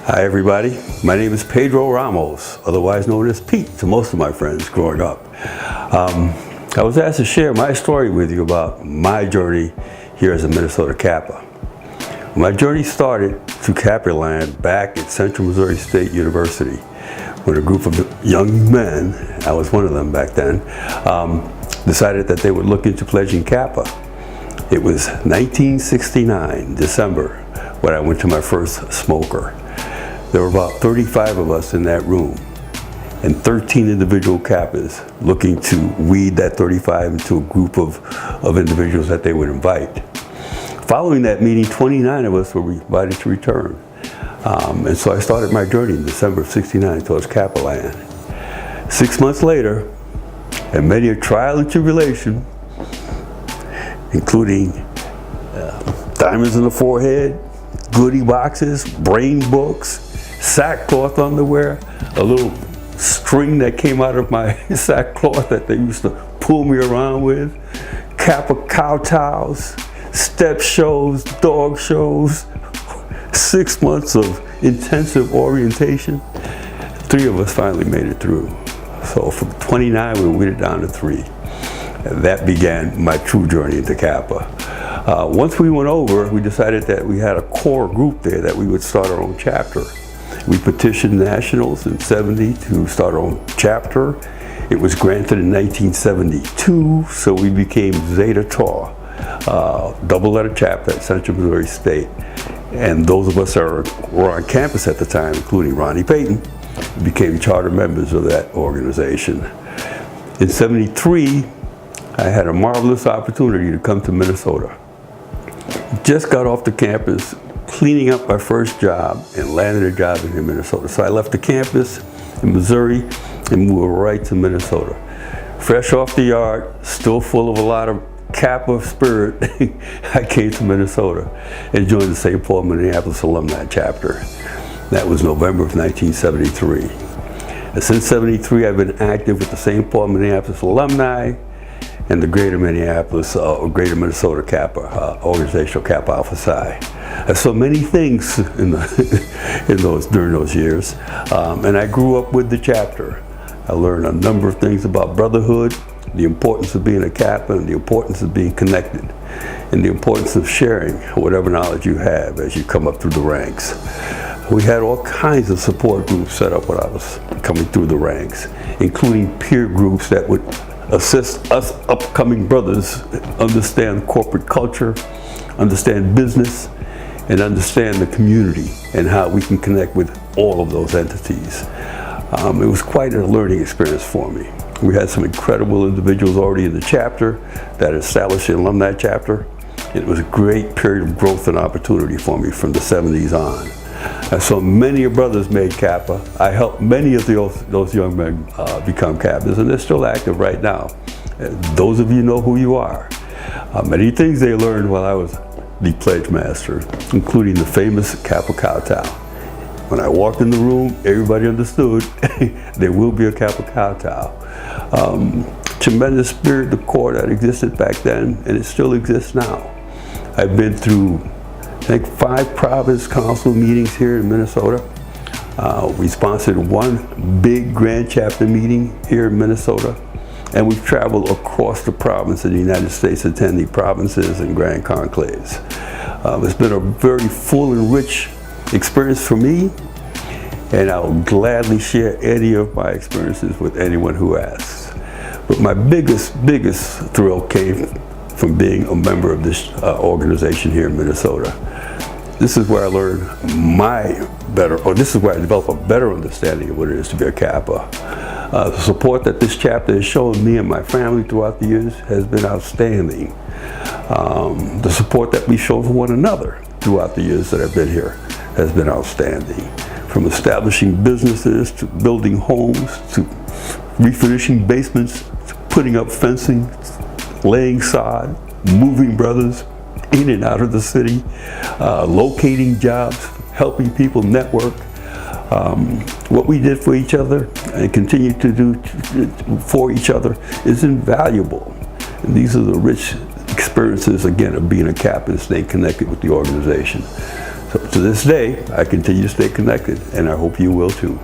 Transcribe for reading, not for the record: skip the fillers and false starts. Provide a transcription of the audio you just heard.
Hi everybody, my name is Pedro Ramos, otherwise known as Pete to most of my friends growing up. I was asked to share my story with you about my journey here as a Minnesota Kappa. My journey started to Kappa land back at Central Missouri State University when a group of young men, I was one of them back then, decided that they would look into pledging Kappa. It was 1969, December, when I went to my first smoker. There were about 35 of us in that room and 13 individual Kappas looking to weed that 35 into a group of individuals that they would invite. Following that meeting, 29 of us were invited to return. And so I started my journey in December of '69 towards Kappa land. 6 months later, and many a trial and tribulation, including diamonds in the forehead, goodie boxes, brain books, sackcloth underwear, a little string that came out of my sackcloth that they used to pull me around with, Kappa kowtows, step shows, dog shows, 6 months of intensive orientation. 3 of us finally made it through. So from 29, we went it down to 3. And that began my true journey into Kappa. Once we went over, we decided that we had a core group there that we would start our own chapter. We petitioned nationals in '70 to start our own chapter. It was granted in 1972, so we became Zeta Tau, double-letter chapter at Central Missouri State. And those of us that were on campus at the time, including Ronnie Payton, became charter members of that organization. In '73, I had a marvelous opportunity to come to Minnesota. Just got off the campus, cleaning up my first job, and landed a job in Minnesota. So I left the campus in Missouri and moved right to Minnesota. Fresh off the yard, still full of a lot of Kappa spirit, I came to Minnesota and joined the St. Paul Minneapolis Alumni Chapter. That was November of 1973. And since '73, I've been active with the St. Paul Minneapolis Alumni and the Greater Minneapolis, or Greater Minnesota Kappa, Organizational Kappa Alpha Psi. I saw many things during those years, and I grew up with the chapter. I learned a number of things about brotherhood, the importance of being a Kappa, and the importance of being connected, and the importance of sharing whatever knowledge you have as you come up through the ranks. We had all kinds of support groups set up when I was coming through the ranks, including peer groups that would assist us upcoming brothers understand corporate culture, understand business, and understand the community and how we can connect with all of those entities. It was quite a learning experience for me. We had some incredible individuals already in the chapter that established the alumni chapter. It was a great period of growth and opportunity for me from the '70s on. And so many brothers made Kappa. I helped many of those young men become Kappas, and they're still active right now. Those of you know who you are. Many things they learned while I was the pledge master, including the famous Kappa kowtow. When I walked in the room, everybody understood there will be a Kappa kowtow. Tremendous spirit, the core that existed back then, and it still exists now. I've been through, I think, 5 province council meetings here in Minnesota. We sponsored 1 big grand chapter meeting here in Minnesota, and we've traveled across the province in the United States, attending provinces and grand conclaves. It's been a very full and rich experience for me, and I'll gladly share any of my experiences with anyone who asks. But my biggest thrill came from being a member of this organization here in Minnesota. This is where I learned this is where I developed a better understanding of what it is to be a Kappa. The support that this chapter has shown me and my family throughout the years has been outstanding. The support that we've shown for one another throughout the years that I've been here has been outstanding. From establishing businesses, to building homes, to refinishing basements, to putting up fencing, laying sod, moving brothers in and out of the city, locating jobs, helping people network. What we did for each other and continue to do for each other is invaluable. And these are the rich experiences, again, of being a Kappa and staying connected with the organization. So to this day, I continue to stay connected, and I hope you will too.